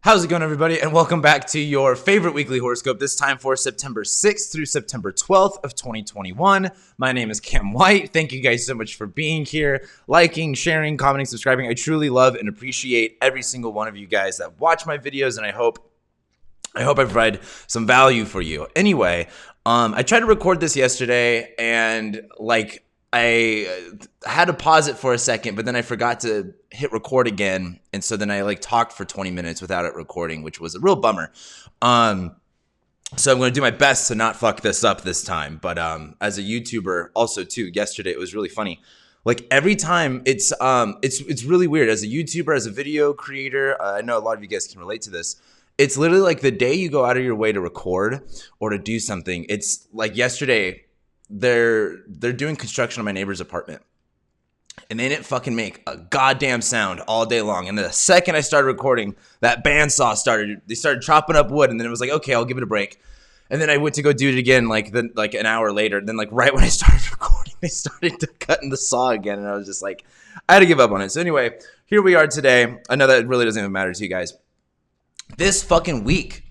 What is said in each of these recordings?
How's it going, everybody? And welcome back to your favorite weekly horoscope, this time for September 6th through September 12th of 2021. My name is Cam White. Thank you guys so much for being here, liking, sharing, commenting, subscribing. I truly love and appreciate every single one of you guys that watch my videos, and I hope I provide some value for you. Anyway, I tried to record this yesterday, and I had to pause it for a second, but then I forgot to hit record again. And so then I talked for 20 minutes without it recording, which was a real bummer. So I'm going to do my best to not fuck this up this time. But as a YouTuber also too, yesterday it was really funny. Every time it's really weird as a YouTuber, as a video creator. I know a lot of you guys can relate to this. It's literally like the day you go out of your way to record or to do something. It's like yesterday, they're doing construction on my neighbor's apartment, and they didn't fucking make a goddamn sound all day long. And the second I started recording, that bandsaw started. They started chopping up wood, and then it was like, okay, I'll give it a break. And then I went to go do it again, an hour later. And then right when I started recording, they started cutting the saw again, and I was just like, I had to give up on it. So anyway, here we are today. I know that really doesn't even matter to you guys. This fucking week,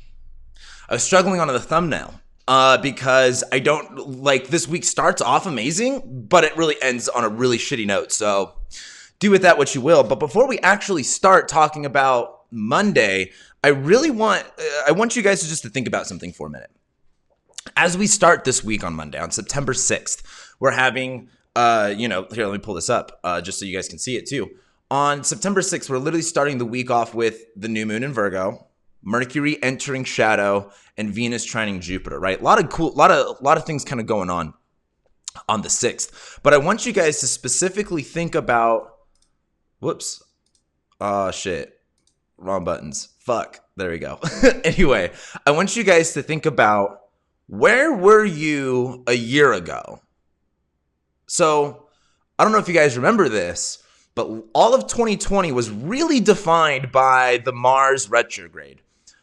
I was struggling on the thumbnail. Because I don't this week starts off amazing, but it really ends on a really shitty note. So do with that what you will. But before we actually start talking about Monday, I want you guys to think about something for a minute. As we start this week on Monday, on September 6th, we're having, here, let me pull this up, just so you guys can see it too. On September 6th, we're literally starting the week off with the new moon in Virgo, Mercury entering shadow, and Venus trining Jupiter, right? A lot of things kind of going on the 6th. But I want you guys to specifically think about, whoops. Oh, shit. Wrong buttons. Fuck. There we go. Anyway, I want you guys to think about, where were you a year ago? So I don't know if you guys remember this, but all of 2020 was really defined by the Mars retrograde.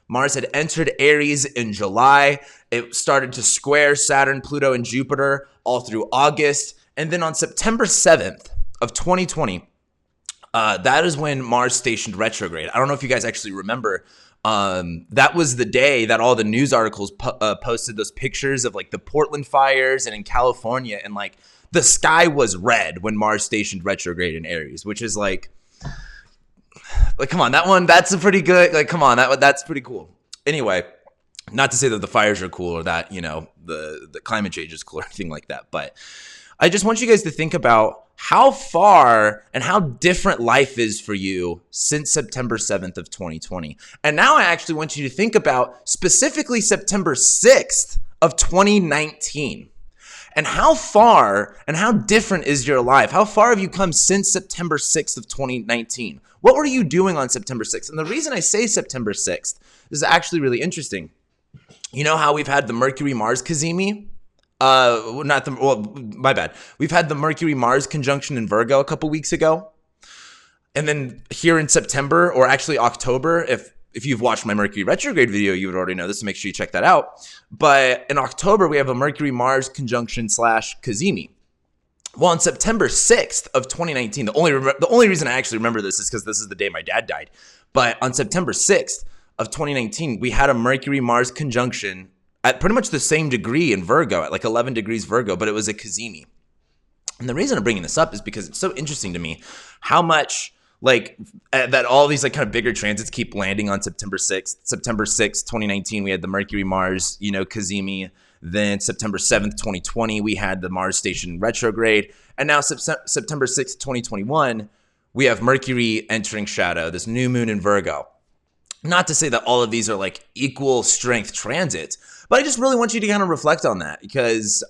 Mars had entered Aries in July. It started to square Saturn, Pluto, and Jupiter all through August. And then on September 7th of 2020, that is when Mars stationed retrograde. I don't know if you guys actually remember. That was the day that all the news articles posted those pictures of the Portland fires and in California. And the sky was red when Mars stationed retrograde in Aries, which is come on, that's a pretty good, come on, that's pretty cool. Anyway, not to say that the fires are cool or that, the climate change is cool or anything like that, but I just want you guys to think about how far and how different life is for you since September 7th of 2020. And now I actually want you to think about specifically September 6th of 2019. And how far and how different is your life? How far have you come since September 6th of 2019? What were you doing on September 6th? And the reason I say September 6th is actually really interesting. You know how we've had the Mercury-Mars Cazimi? My bad. We've had the Mercury-Mars conjunction in Virgo a couple weeks ago. And then here in September, or actually October, if you've watched my Mercury retrograde video, you would already know this, so make sure you check that out. But in October, we have a Mercury-Mars conjunction / Cazimi. Well, on September 6th of 2019, the only reason I actually remember this is because this is the day my dad died. But on September 6th of 2019, we had a Mercury-Mars conjunction at pretty much the same degree in Virgo, at 11 degrees Virgo, but it was a Cazimi. And the reason I'm bringing this up is because it's so interesting to me how much that all these kind of bigger transits keep landing on September 6th. September 6th, 2019, we had the Mercury-Mars, Cazimi. Then September 7th, 2020, we had the Mars station retrograde. And now September 6th, 2021, we have Mercury entering shadow, this new moon in Virgo. Not to say that all of these are equal strength transits, but I just really want you to kind of reflect on that because,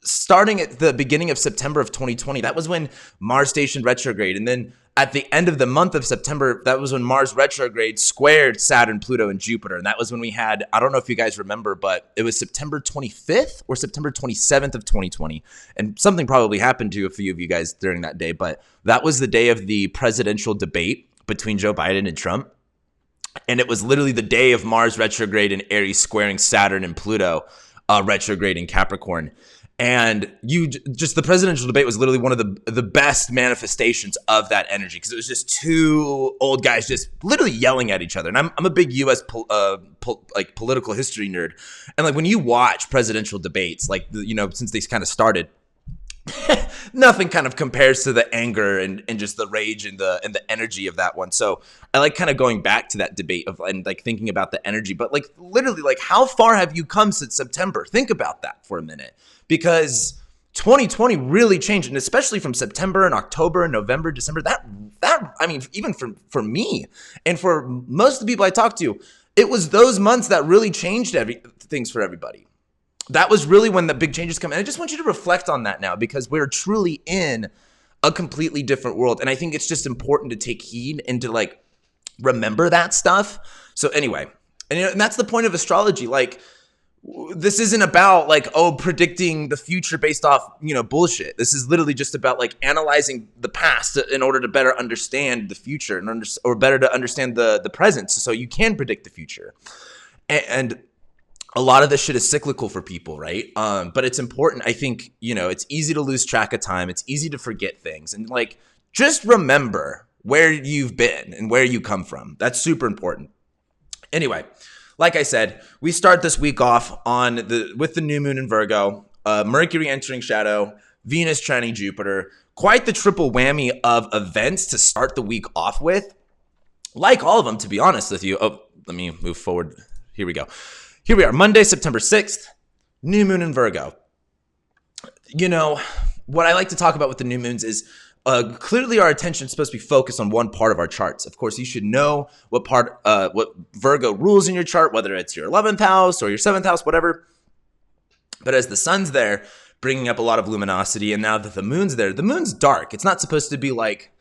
starting at the beginning of September of 2020, that was when Mars stationed retrograde. And then at the end of the month of September, that was when Mars retrograde squared Saturn, Pluto, and Jupiter. And that was when we had, I don't know if you guys remember, but it was September 25th or September 27th of 2020. And something probably happened to a few of you guys during that day, but that was the day of the presidential debate between Joe Biden and Trump. And it was literally the day of Mars retrograde in Aries squaring Saturn and Pluto retrograde in Capricorn. And just the presidential debate was literally one of the best manifestations of that energy, because it was just two old guys just literally yelling at each other. And I'm a big U.S. Political history nerd, and like when you watch presidential debates, like since they kind of started, nothing kind of compares to the anger and just the rage and the energy of that one. So I like kind of going back to that debate and like thinking about the energy, but like literally, like how far have you come since September? Think about that for a minute, because 2020 really changed, and especially from September and October and November, December, that I mean, even for me and for most of the people I talked to, it was those months that really changed things for everybody. That was really when the big changes come. And I just want you to reflect on that now, because we're truly in a completely different world. And I think it's just important to take heed and to like remember that stuff. So anyway, and that's the point of astrology. Like, this isn't about like, predicting the future based off, bullshit. This is literally just about like analyzing the past in order to better understand the future or better to understand the present, so you can predict the future. And a lot of this shit is cyclical for people, right? But it's important. I think, it's easy to lose track of time. It's easy to forget things. And like, just remember where you've been and where you come from. That's super important. Anyway, like I said, we start this week off with the new moon in Virgo, Mercury entering shadow, Venus trining Jupiter. Quite the triple whammy of events to start the week off with. Like all of them, to be honest with you. Oh, let me move forward. Here we go. Here we are, Monday, September 6th, new moon in Virgo. What I like to talk about with the new moons is clearly our attention is supposed to be focused on one part of our charts. Of course, you should know what Virgo rules in your chart, whether it's your 11th house or your 7th house, whatever. But as the sun's there, bringing up a lot of luminosity, and now that the moon's there, the moon's dark. It's not supposed to be like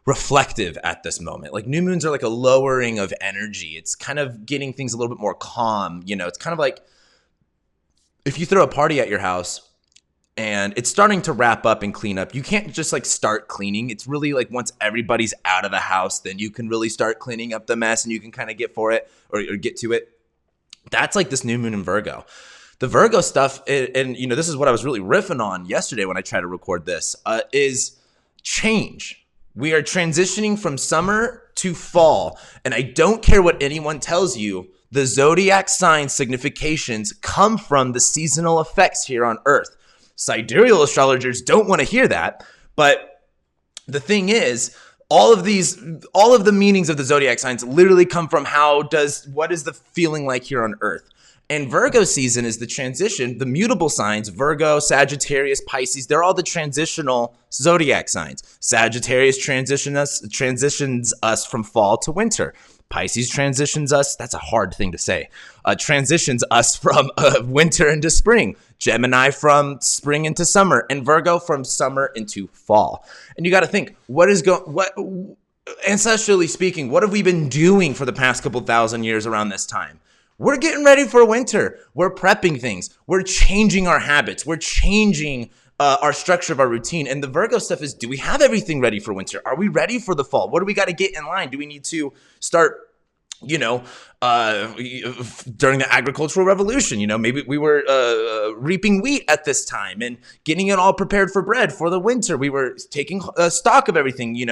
reflective at this moment. Like new moons are like a lowering of energy. It's kind of getting things a little bit more calm. It's kind of like if you throw a party at your house and it's starting to wrap up and clean up, you can't just like start cleaning. It's really like once everybody's out of the house, then you can really start cleaning up the mess and you can kind of get for it or get to it. That's like this new moon in Virgo. The Virgo stuff, and this is what I was really riffing on yesterday when I tried to record this, is change. We are transitioning from summer to fall, and I don't care what anyone tells you, the zodiac sign significations come from the seasonal effects here on Earth. Sidereal astrologers don't want to hear that, but the thing is, all of the meanings of the zodiac signs literally come from what is the feeling like here on Earth. And Virgo season is the transition, the mutable signs, Virgo, Sagittarius, Pisces, they're all the transitional zodiac signs. Sagittarius transitions us from fall to winter. Pisces transitions us, that's a hard thing to say, transitions us from winter into spring. Gemini from spring into summer, and Virgo from summer into fall. And you got to think, ancestrally speaking, what have we been doing for the past couple thousand years around this time? We're getting ready for winter. We're prepping things. We're changing our habits. We're changing our structure of our routine. And the Virgo stuff is, do we have everything ready for winter? Are we ready for the fall? What do we got to get in line? Do we need to start, during the agricultural revolution, maybe we were reaping wheat at this time and getting it all prepared for bread for the winter. We were taking stock of everything,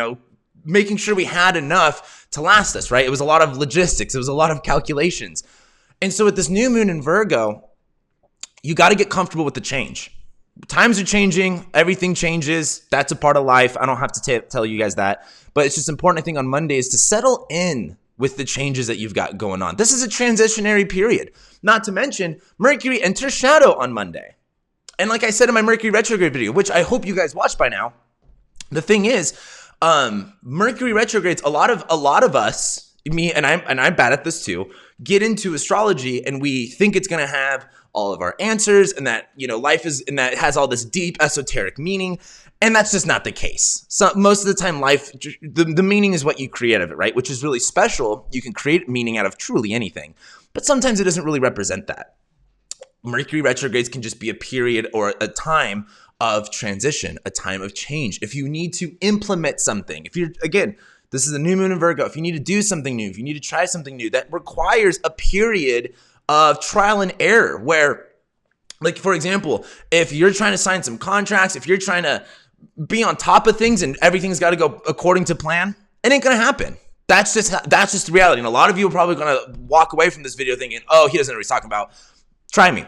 making sure we had enough to last us, right? It was a lot of logistics. It was a lot of calculations. And so with this new moon in Virgo, you got to get comfortable with the change. Times are changing. Everything changes. That's a part of life. I don't have to tell you guys that. But it's just important, I think, on Mondays to settle in with the changes that you've got going on. This is a transitionary period. Not to mention, Mercury enters shadow on Monday. And like I said in my Mercury retrograde video, which I hope you guys watched by now, the thing is, Mercury retrogrades, a lot of us, me, and I'm bad at this too, get into astrology and we think it's going to have all of our answers and that, life is, and that has all this deep esoteric meaning. And that's just not the case. So most of the time life, the meaning is what you create of it, right? Which is really special. You can create meaning out of truly anything, but sometimes it doesn't really represent that. Mercury retrogrades can just be a period or a time of transition, a time of change. If you need to implement something, this is a new moon in Virgo. If you need to do something new, if you need to try something new, that requires a period of trial and error where Like, for example, if you're trying to sign some contracts, if you're trying to be on top of things and everything's got to go according to plan, it ain't going to happen. That's just the reality. And a lot of you are probably going to walk away from this video thinking, oh, he doesn't know what he's talking about. Try me.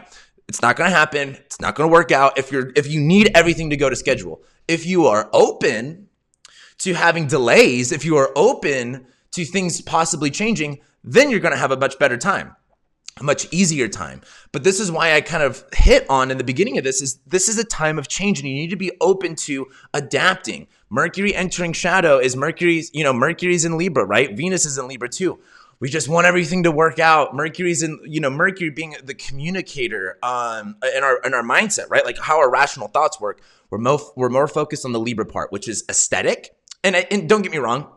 It's not going to happen. It's not going to work out if you need everything to go to schedule. If you are open to having delays, if you are open to things possibly changing, then you're going to have a much better time, a much easier time. But this is why I kind of hit on in the beginning of this is a time of change, and you need to be open to adapting. Mercury entering shadow is Mercury's in Libra, right? Venus is in Libra too. We just want everything to work out. Mercury's in, Mercury being the communicator in our mindset, right? Like how our rational thoughts work. We're more focused on the Libra part, which is aesthetic. And don't get me wrong,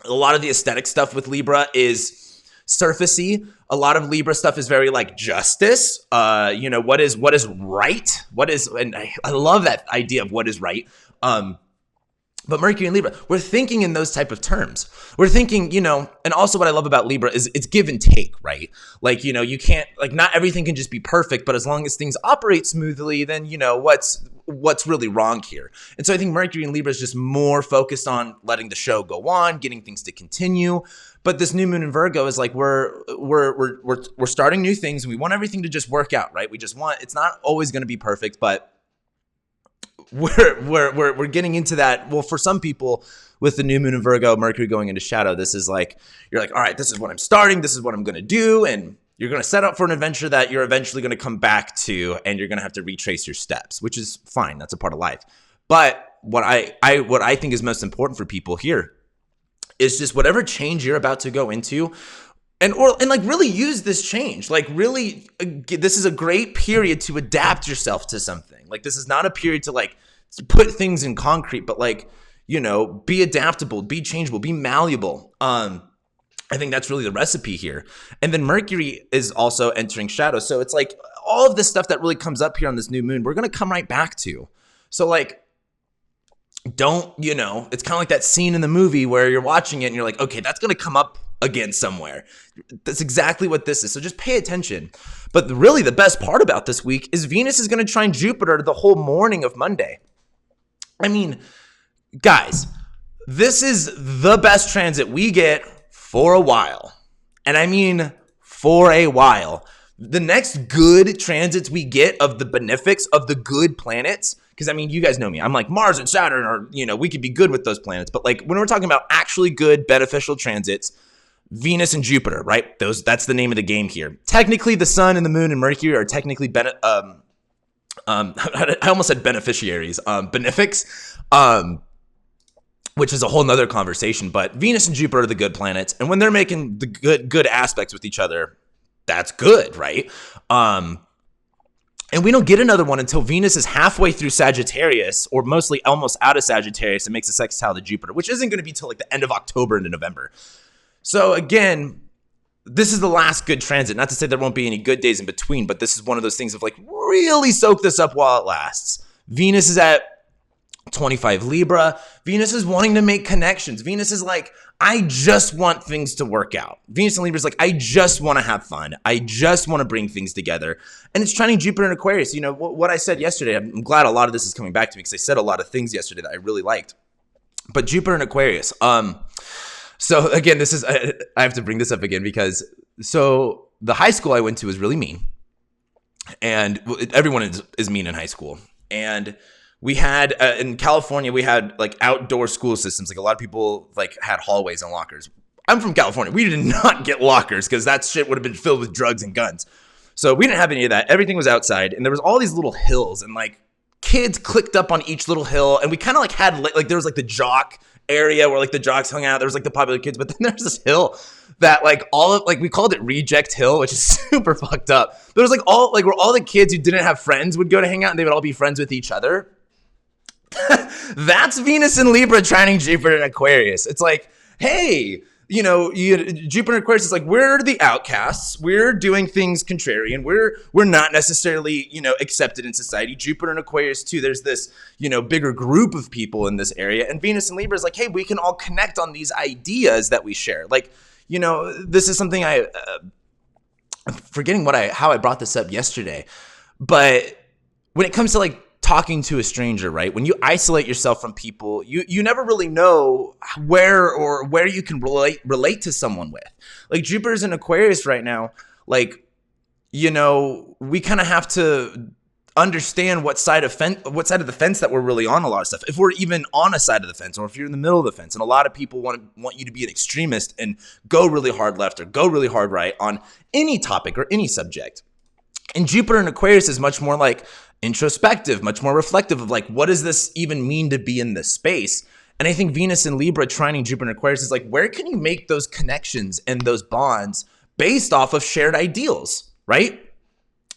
a lot of the aesthetic stuff with Libra is surfacey. A lot of Libra stuff is very like justice. What is right? And I love that idea of what is right. But Mercury and Libra, we're thinking in those type of terms. We're thinking, and also what I love about Libra is it's give and take, right? Like, you can't, like, not everything can just be perfect, but as long as things operate smoothly, then, what's really wrong here. And so I think Mercury and Libra is just more focused on letting the show go on, getting things to continue. But this new moon in Virgo is like, we're starting new things, and we want everything to just work out, right? It's not always going to be perfect, but we're getting into that. Well, for some people with the new moon in Virgo, Mercury going into shadow, this is like, you're like, all right, this is what I'm starting. This is what I'm going to do. And you're going to set up for an adventure that you're eventually going to come back to, and you're going to have to retrace your steps, which is fine. That's a part of life. But what I think is most important for people here is just whatever change you're about to go into, and like really use this change. Like really, this is a great period to adapt yourself to something. Like this is not a period to like put things in concrete, but like, be adaptable, be changeable, be malleable. I think that's really the recipe here. And then Mercury is also entering shadow. So it's like all of this stuff that really comes up here on this new moon, we're going to come right back to. So like, it's kind of like that scene in the movie where you're watching it and you're like, okay, that's going to come up again somewhere. That's exactly what this is. So just pay attention. But really the best part about this week is Venus is going to trine Jupiter the whole morning of Monday. I mean, guys, this is the best transit we get for a while. And I mean for a while. The next good transits we get of the benefics of the good planets, because I mean, you guys know me. I'm like Mars and Saturn are, we could be good with those planets. But like when we're talking about actually good beneficial transits, Venus and Jupiter, right? That's the name of the game here. Technically, the sun and the moon and Mercury are technically I almost said beneficiaries, benefics, which is a whole nother conversation. But Venus and Jupiter are the good planets, and when they're making the good aspects with each other, that's good, right? And we don't get another one until Venus is halfway through Sagittarius, or mostly almost out of Sagittarius, and makes a sextile to Jupiter, which isn't going to be till like the end of October into November. So again, this is the last good transit. Not to say there won't be any good days in between, but this is one of those things of like, really soak this up while it lasts. Venus is at 25 Libra. Venus is wanting to make connections. Venus is like, I just want things to work out. Venus and Libra is like, I just want to have fun. I just want to bring things together. And it's trining Jupiter in Aquarius. What I said yesterday, I'm glad a lot of this is coming back to me because I said a lot of things yesterday that I really liked. But Jupiter in Aquarius, so again, I have to bring this up again because the high school I went to was really mean, and everyone is mean in high school. And we had in California, we had like outdoor school systems. Like a lot of people like had hallways and lockers. I'm from California. We did not get lockers because that shit would have been filled with drugs and guns. So we didn't have any of that. Everything was outside, and there was all these little hills, and like kids clicked up on each little hill, and we kind of like had like there was like the jock area where like the jocks hung out. There was like the popular kids, but then there's this hill that like we called it Reject Hill, which is super fucked up. But it was like where all the kids who didn't have friends would go to hang out, and they would all be friends with each other. That's Venus and Libra trining Jupiter and Aquarius. It's like, hey, Jupiter and Aquarius is like, we're the outcasts. We're doing things contrarian. We're not necessarily, accepted in society. Jupiter and Aquarius too. There's this, bigger group of people in this area. And Venus and Libra is like, hey, we can all connect on these ideas that we share. Like, this is something I'm forgetting how I brought this up yesterday. But when it comes to like talking to a stranger, right? When you isolate yourself from people, you never really know where you can relate to someone with. Like Jupiter's in Aquarius right now. Like, we kind of have to understand what side of the fence that we're really on a lot of stuff. If we're even on a side of the fence, or if you're in the middle of the fence. And a lot of people want you to be an extremist and go really hard left or go really hard right on any topic or any subject. And Jupiter in Aquarius is much more like introspective, much more reflective of like, what does this even mean to be in this space? And I think Venus in Libra trining Jupiter in Aquarius is like, where can you make those connections and those bonds based off of shared ideals, right?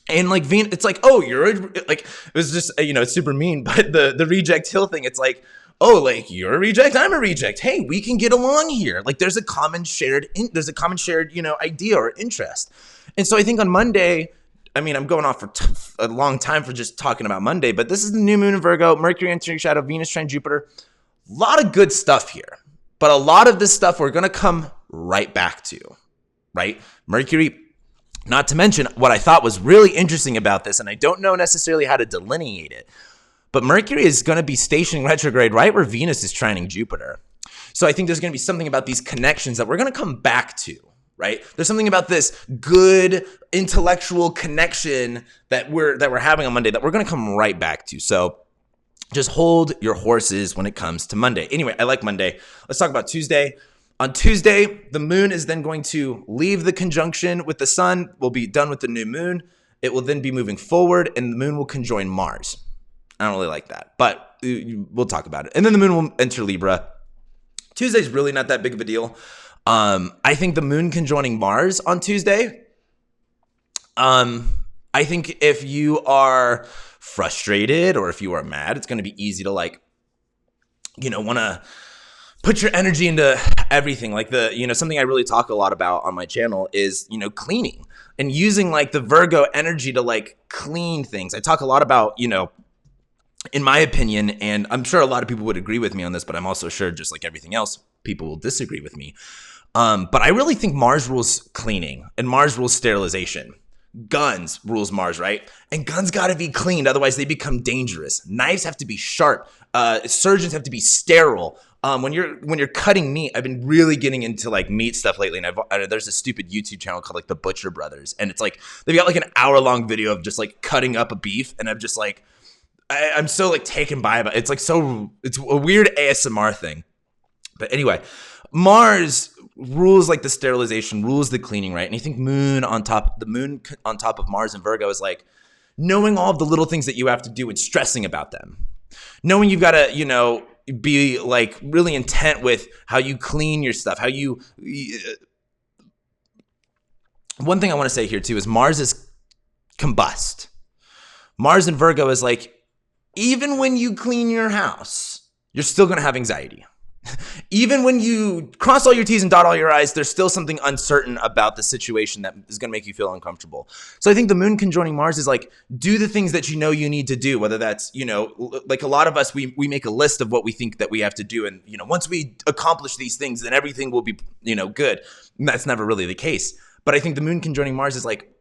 And like Venus, it's like, oh, it was just, it's super mean, but the reject hill thing, it's like, oh, like you're a reject, I'm a reject. Hey, we can get along here. Like there's a common shared, idea or interest. And so I think on Monday, I'm going off for a long time for just talking about Monday, but this is the new moon in Virgo, Mercury entering shadow, Venus trine Jupiter. A lot of good stuff here, but a lot of this stuff we're going to come right back to, right? Mercury. Not to mention what I thought was really interesting about this, and I don't know necessarily how to delineate it, but Mercury is going to be stationing retrograde right where Venus is trining Jupiter. So I think there's going to be something about these connections that we're going to come back to, right? There's something about this good intellectual connection that we're having on Monday that we're going to come right back to. So just hold your horses when it comes to Monday. Anyway, I like Monday. Let's talk about Tuesday. On Tuesday, the moon is then going to leave the conjunction with the sun. We'll be done with the new moon. It will then be moving forward, and the moon will conjoin Mars. I don't really like that, but we'll talk about it. And then the moon will enter Libra. Tuesday's really not that big of a deal. I think the moon conjoining Mars on Tuesday. I think if you are frustrated or if you are mad, it's going to be easy to want to put your energy into everything. Like something I really talk a lot about on my channel is, cleaning and using like the Virgo energy to like clean things. I talk a lot about, in my opinion, and I'm sure a lot of people would agree with me on this, but I'm also sure just like everything else, people will disagree with me. But I really think Mars rules cleaning and Mars rules sterilization. Guns rules Mars, right? And guns got to be cleaned. Otherwise they become dangerous. Knives have to be sharp. Surgeons have to be sterile. When you're cutting meat, I've been really getting into like meat stuff lately, and there's a stupid YouTube channel called like the Butcher Brothers, and it's like they've got like an hour-long video of just like cutting up a beef, and I'm just like, I'm so like taken by it. It's like it's a weird ASMR thing. But anyway, Mars rules like the sterilization, rules the cleaning, right? And you think the moon on top of Mars and Virgo is like knowing all of the little things that you have to do and stressing about them, knowing you've got to be like really intent with how you clean your stuff, one thing I want to say here too is Mars is combust. Mars in Virgo is like, even when you clean your house, you're still going to have anxiety. Even when you cross all your T's and dot all your I's, there's still something uncertain about the situation that is going to make you feel uncomfortable. So I think the moon conjoining Mars is like, do the things that you need to do, whether that's, like a lot of us, we make a list of what we think that we have to do. And, once we accomplish these things, then everything will be, good. And that's never really the case. But I think the moon conjoining Mars is like,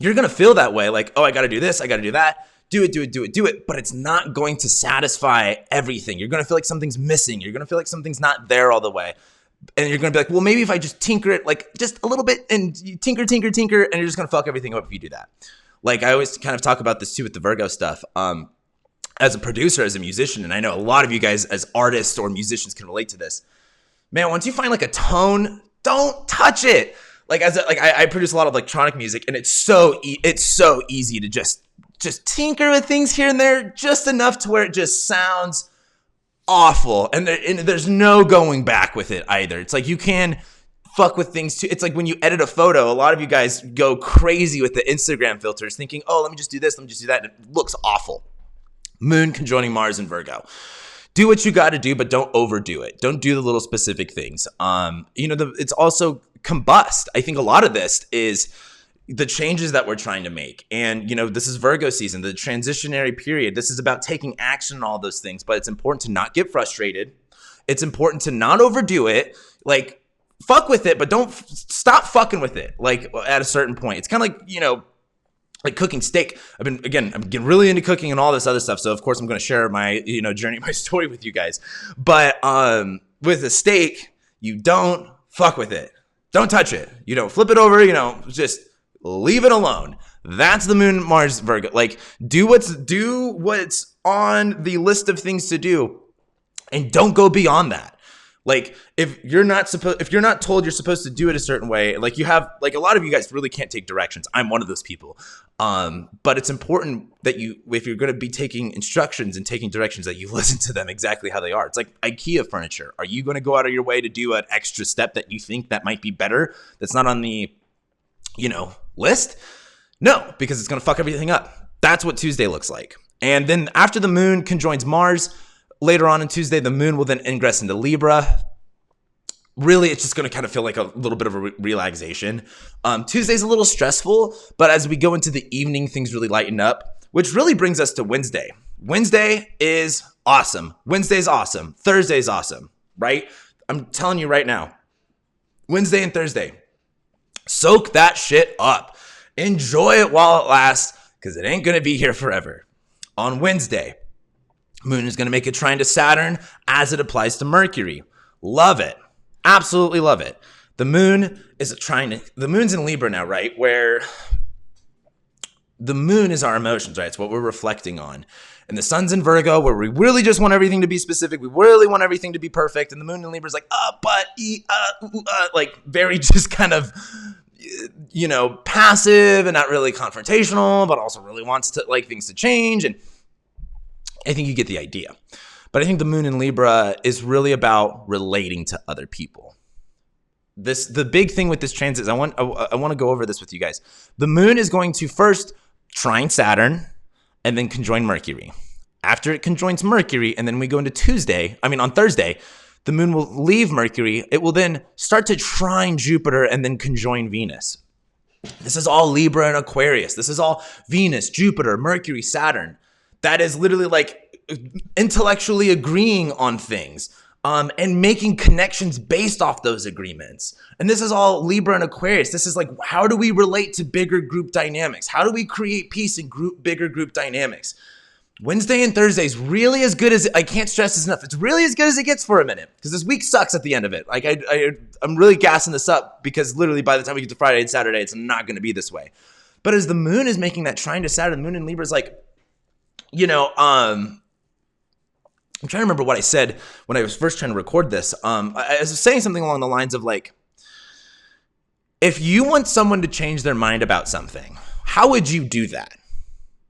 you're going to feel that way. Like, oh, I got to do this. I got to do that. Do it. But it's not going to satisfy everything. You're going to feel like something's missing. You're going to feel like something's not there all the way. And you're going to be like, well, maybe if I just tinker it like just a little bit and you tinker, and you're just going to fuck everything up if you do that. Like I always kind of talk about this too with the Virgo stuff. As a producer, as a musician, and I know a lot of you guys as artists or musicians can relate to this. Man, once you find like a tone, don't touch it. Like I produce a lot of electronic music, and it's so easy to just tinker with things here and there, just enough to where it just sounds awful, and there's no going back with it either. It's like you can fuck with things too. It's like when you edit a photo, a lot of you guys go crazy with the Instagram filters, thinking, oh, let me just do this, let me just do that, and it looks awful. Moon conjoining Mars and Virgo. Do what you got to do, but don't overdo it. Don't do the little specific things. It's also combust. I think a lot of this is the changes that we're trying to make. And, this is Virgo season, the transitionary period. This is about taking action on all those things, but it's important to not get frustrated. It's important to not overdo it. Like, fuck with it, but don't stop fucking with it. Like, at a certain point, it's kind of like, like cooking steak. I'm getting really into cooking and all this other stuff. So of course I'm going to share my, journey, my story with you guys. But with a steak, you don't fuck with it. Don't touch it. You don't flip it over, just leave it alone. That's the Moon, Mars, Virgo. Like do what's on the list of things to do and don't go beyond that. Like if you're not told you're supposed to do it a certain way, like you have, like a lot of you guys really can't take directions. I'm one of those people. But it's important that if you're going to be taking instructions and taking directions, that you listen to them exactly how they are. It's like IKEA furniture. Are you going to go out of your way to do an extra step that you think that might be better? That's not on the, list? No, because it's going to fuck everything up. That's what Tuesday looks like. And then after the moon conjoins Mars, later on in Tuesday, the moon will then ingress into Libra. Really, it's just going to kind of feel like a little bit of a relaxation. Tuesday's a little stressful, but as we go into the evening, things really lighten up, which really brings us to Wednesday. Wednesday is awesome. Wednesday's awesome. Thursday's awesome, right? I'm telling you right now, Wednesday and Thursday, soak that shit up. Enjoy it while it lasts, because it ain't going to be here forever. On Wednesday, Moon is going to make a trine to Saturn as it applies to Mercury. Love it. Absolutely love it. The moon is the moon's in Libra now, right? Where the moon is our emotions, right? It's what we're reflecting on. And the sun's in Virgo, where we really just want everything to be specific. We really want everything to be perfect. And the moon in Libra is like, like very just kind of, passive and not really confrontational, but also really wants to like things to change. And I think you get the idea. But I think the moon in Libra is really about relating to other people. The big thing with this transit is I want to go over this with you guys. The moon is going to first trine Saturn and then conjoin Mercury. After it conjoins Mercury and then we go into on Thursday, the moon will leave Mercury. It will then start to trine Jupiter and then conjoin Venus. This is all Libra and Aquarius. This is all Venus, Jupiter, Mercury, Saturn. That is literally like intellectually agreeing on things and making connections based off those agreements. And this is all Libra and Aquarius. This is like, how do we relate to bigger group dynamics? How do we create peace in bigger group dynamics? Wednesday and Thursday is really as good as, I can't stress this enough, it's really as good as it gets for a minute, because this week sucks at the end of it. Like I'm really gassing this up because literally by the time we get to Friday and Saturday, it's not going to be this way. But as the moon is making that trine to Saturn, the moon in Libra is like, I'm trying to remember what I said when I was first trying to record this. I was saying something along the lines of like, if you want someone to change their mind about something, how would you do that?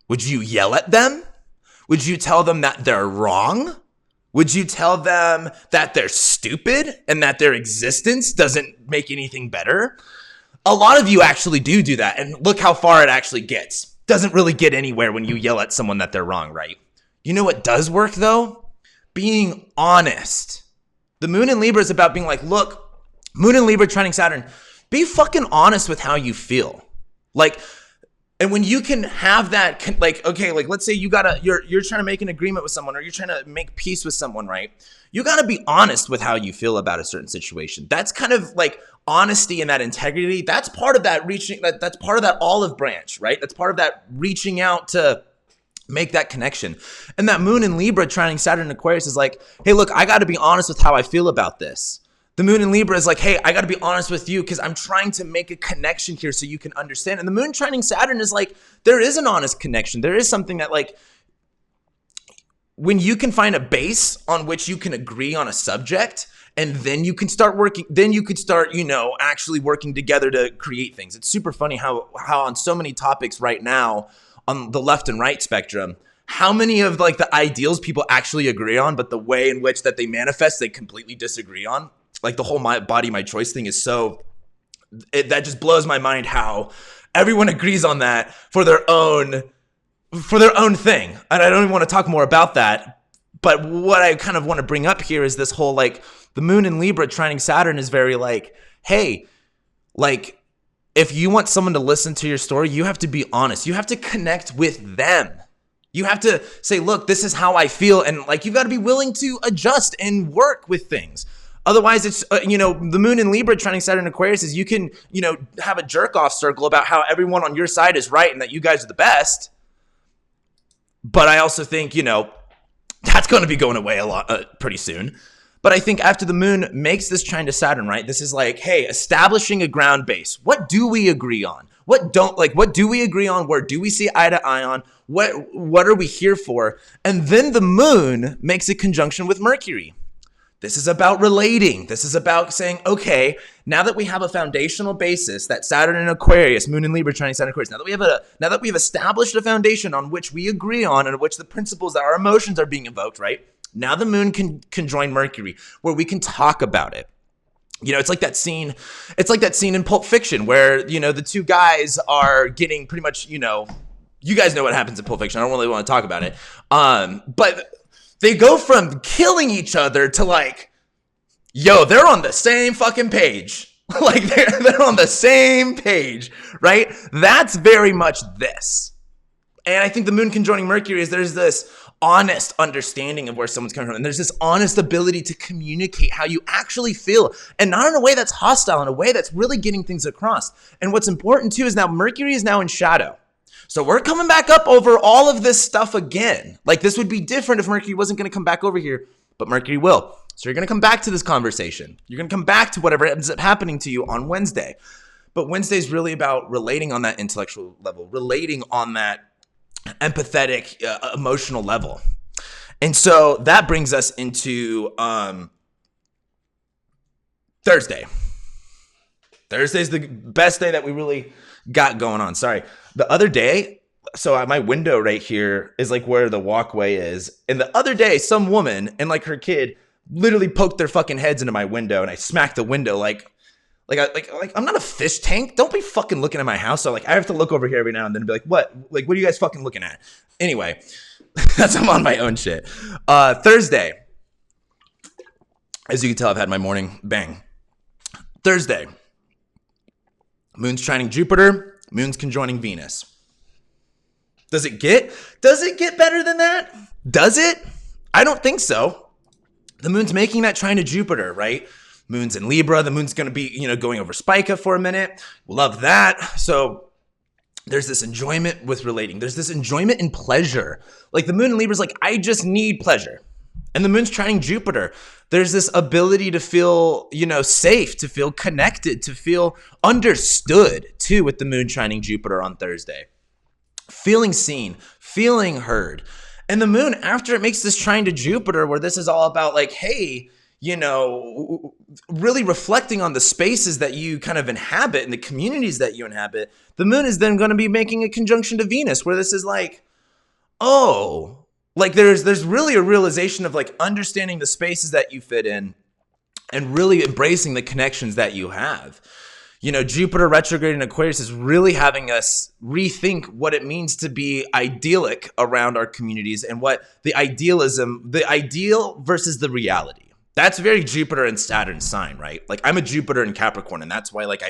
Would you yell at them? Would you tell them that they're wrong? Would you tell them that they're stupid and that their existence doesn't make anything better? A lot of you actually do that, and look how far it actually gets. Doesn't really get anywhere when you yell at someone that they're wrong, right? You know what does work though? Being honest. The moon in Libra is about being like, look, moon in Libra trining Saturn, be fucking honest with how you feel. Like, and when you can have that, like, okay, like let's say you're trying to make an agreement with someone or you're trying to make peace with someone, right? You got to be honest with how you feel about a certain situation. That's kind of like honesty and that integrity. That's part of that that's part of that olive branch, right? That's part of that reaching out to make that connection. And that moon in Libra trining Saturn and Aquarius is like, hey, look, I got to be honest with how I feel about this. The moon in Libra is like, hey, I got to be honest with you because I'm trying to make a connection here so you can understand. And the moon trining Saturn is like, there is an honest connection. There is something that like, when you can find a base on which you can agree on a subject, and then you can start working, then you could start, actually working together to create things. It's super funny how on so many topics right now on the left and right spectrum, how many of like the ideals people actually agree on, but the way in which that they manifest, they completely disagree on. Like the whole my body, my choice thing is that just blows my mind how everyone agrees on that for their own thing. And I don't even want to talk more about that. But what I kind of want to bring up here is this whole, like, the moon in Libra trining Saturn is very like, hey, like, if you want someone to listen to your story, you have to be honest. You have to connect with them. You have to say, look, this is how I feel. And like, you've got to be willing to adjust and work with things. Otherwise, it's, the moon in Libra trining Saturn in Aquarius is you can, have a jerk off circle about how everyone on your side is right and that you guys are the best. But I also think, that's going to be going away a lot pretty soon. But I think after the moon makes this trine to Saturn, right, this is like, hey, establishing a ground base. What do we agree on? What do we agree on? Where do we see eye to eye on? What are we here for? And then the moon makes a conjunction with Mercury. This is about relating. This is about saying, okay, now that we have a foundational basis, that Saturn in Aquarius, moon in Libra, trining Saturn in Aquarius, now that we've established a foundation on which we agree on and which the principles that our emotions are being invoked, right? Now the moon can join Mercury where we can talk about it. It's like that scene. It's like that scene in Pulp Fiction where, the two guys are getting pretty much, you guys know what happens in Pulp Fiction. I don't really want to talk about it. But they go from killing each other to like, yo, they're on the same fucking page. Like they're on the same page, right? That's very much this. And I think the moon conjoining Mercury is there's this honest understanding of where someone's coming from. And there's this honest ability to communicate how you actually feel. And not in a way that's hostile, in a way that's really getting things across. And what's important too is now Mercury is now in shadow. So we're coming back up over all of this stuff again. Like this would be different if Mercury wasn't going to come back over here, but Mercury will. So you're going to come back to this conversation. You're going to come back to whatever ends up happening to you on Wednesday. But Wednesday is really about relating on that intellectual level, relating on that empathetic, emotional level. And so that brings us into Thursday. Thursday's the best day that we really got going on. Sorry. The other day, so my window right here is like where the walkway is. And the other day, some woman and like her kid literally poked their fucking heads into my window, and I smacked the window like I'm not a fish tank. Don't be fucking looking at my house. So like I have to look over here every now and then and be like, what? Like, what are you guys fucking looking at? Anyway, I'm on my own shit. Thursday, as you can tell, I've had my morning bang. Thursday, moon's trining Jupiter, moon's conjoining Venus. Does it get better than that? Does it? I don't think so. The moon's making that trine to Jupiter, right? Moon's in Libra. The moon's going to be, going over Spica for a minute. Love that. So there's this enjoyment with relating. There's this enjoyment in pleasure. Like the moon in Libra is like, I just need pleasure. And the moon's trining Jupiter. There's this ability to feel, safe, to feel connected, to feel understood too with the moon trining Jupiter on Thursday. Feeling seen, feeling heard. And the moon, after it makes this trine to Jupiter, where this is all about like, hey, really reflecting on the spaces that you kind of inhabit and the communities that you inhabit, the moon is then going to be making a conjunction to Venus, where this is like, oh, like there's really a realization of like understanding the spaces that you fit in and really embracing the connections that you have. Jupiter retrograde in Aquarius is really having us rethink what it means to be idyllic around our communities and what the ideal versus the reality. That's very Jupiter and Saturn sign, right? Like I'm a Jupiter in Capricorn, and that's why like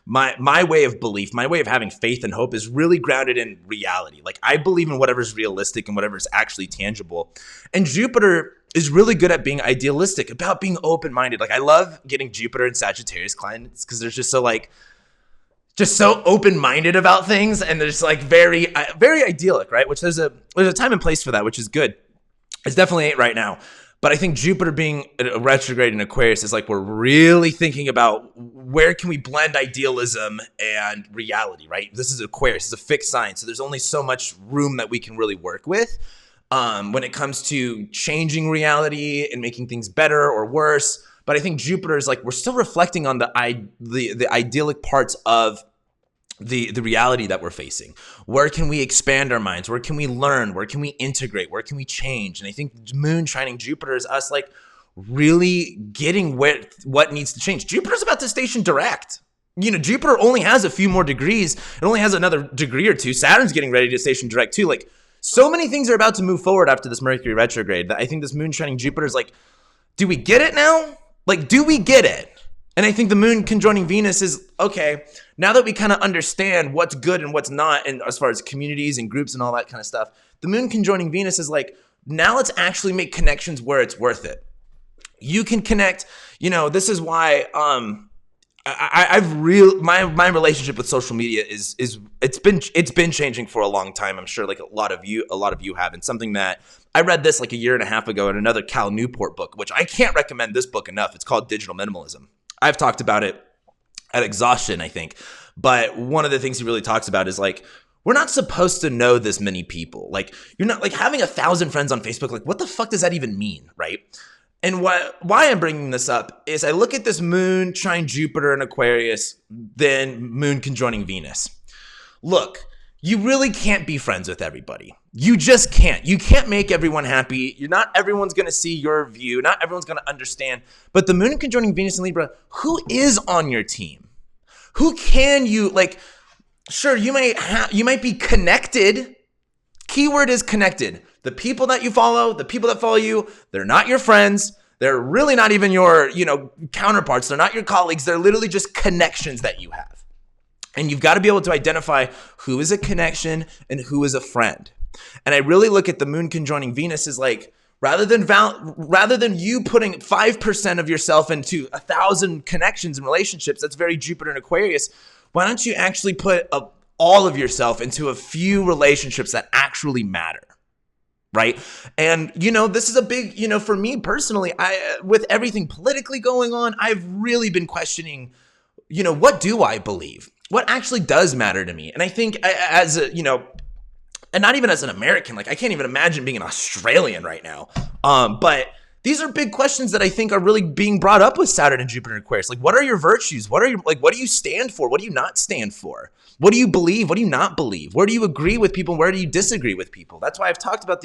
my way of belief, my way of having faith and hope is really grounded in reality. Like I believe in whatever's realistic and whatever's actually tangible. And Jupiter is really good at being idealistic, about being open-minded. Like I love getting Jupiter and Sagittarius clients because they're just so open-minded about things, and they're just like very, very idyllic, right? Which there's a time and place for that, which is good. It's definitely ain't right now. But I think Jupiter being a retrograde in Aquarius is like we're really thinking about where can we blend idealism and reality, right? This is Aquarius. It's a fixed sign. So there's only so much room that we can really work with when it comes to changing reality and making things better or worse. But I think Jupiter is like we're still reflecting on the idyllic parts of the reality that we're facing. Where can we expand our minds? Where can we learn? Where can we integrate? Where can we change? And I think moon shining Jupiter is us like really getting what needs to change. Jupiter's about to station direct. Jupiter only has a few more degrees. It only has another degree or two. Saturn's getting ready to station direct too. Like so many things are about to move forward after this Mercury retrograde that I think this moon shining Jupiter is like, do we get it now? Like, do we get it? And I think the moon conjoining Venus is, okay, now that we kind of understand what's good and what's not, and as far as communities and groups and all that kind of stuff, the moon conjoining Venus is like, now let's actually make connections where it's worth it. You can connect, this is why my relationship with social media is it's been changing for a long time. I'm sure like a lot of you have, and something that I read this like a year and a half ago in another Cal Newport book, which I can't recommend this book enough. It's called Digital Minimalism. I've talked about it at exhaustion, I think. But one of the things he really talks about is like, we're not supposed to know this many people. Like, you're not like having 1,000 friends on Facebook. Like, what the fuck does that even mean, right? And why I'm bringing this up is I look at this moon trine Jupiter in Aquarius, then moon conjoining Venus. Look, you really can't be friends with everybody. You just can't. You can't make everyone happy. Not everyone's going to see your view. Not everyone's going to understand. But the moon conjoining Venus and Libra, who is on your team? Who can you, like, sure, you might be connected. Keyword is connected. The people that you follow, the people that follow you, they're not your friends. They're really not even your, counterparts. They're not your colleagues. They're literally just connections that you have. And you've got to be able to identify who is a connection and who is a friend. And I really look at the moon conjoining Venus as like, rather than you putting 5% of yourself into 1,000 connections and relationships, that's very Jupiter and Aquarius. Why don't you actually put all of yourself into a few relationships that actually matter? Right. And, this is a big, for me personally, with everything politically going on, I've really been questioning, what do I believe? What actually does matter to me? And I think as a, and not even as an American, like I can't even imagine being an Australian right now. But these are big questions that I think are really being brought up with Saturn and Jupiter and Aquarius. Like, what are your virtues? What do you stand for? What do you not stand for? What do you believe? What do you not believe? Where do you agree with people? Where do you disagree with people? That's why I've talked about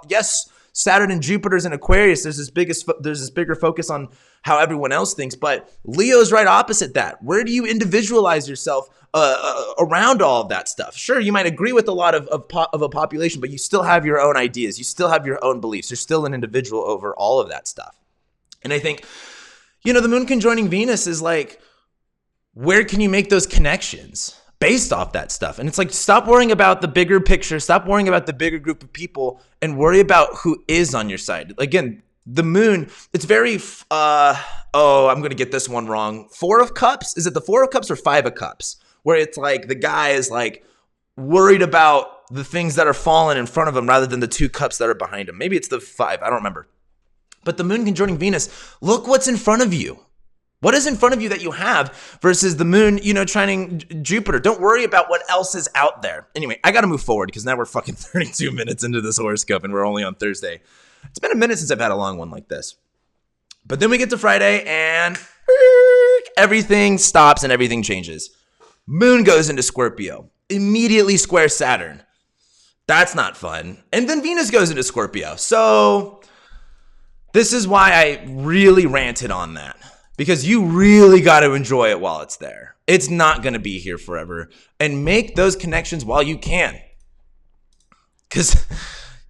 yes, Saturn and Jupiter's in Aquarius. There's this bigger focus on how everyone else thinks, but Leo's right opposite that. Where do you individualize yourself around all of that stuff? Sure, you might agree with a lot of a population, but you still have your own ideas. You still have your own beliefs. You're still an individual over all of that stuff. And I think, the moon conjoining Venus is like, where can you make those connections based off that stuff? And it's like, stop worrying about the bigger picture. Stop worrying about the bigger group of people and worry about who is on your side. Again, the moon, it's very, I'm going to get this one wrong. 4 of Cups? Is it the 4 of Cups or 5 of Cups? Where it's like the guy is like worried about the things that are falling in front of him rather than the 2 cups that are behind him. Maybe it's the 5. I don't remember. But the moon conjoining Venus, look what's in front of you. What is in front of you that you have versus the moon, trining Jupiter? Don't worry about what else is out there. Anyway, I got to move forward because now we're fucking 32 minutes into this horoscope and we're only on Thursday. It's been a minute since I've had a long one like this. But then we get to Friday and everything stops and everything changes. Moon goes into Scorpio, immediately square Saturn. That's not fun. And then Venus goes into Scorpio. So this is why I really ranted on that. Because you really got to enjoy it while it's there. It's not going to be here forever. And make those connections while you can. Because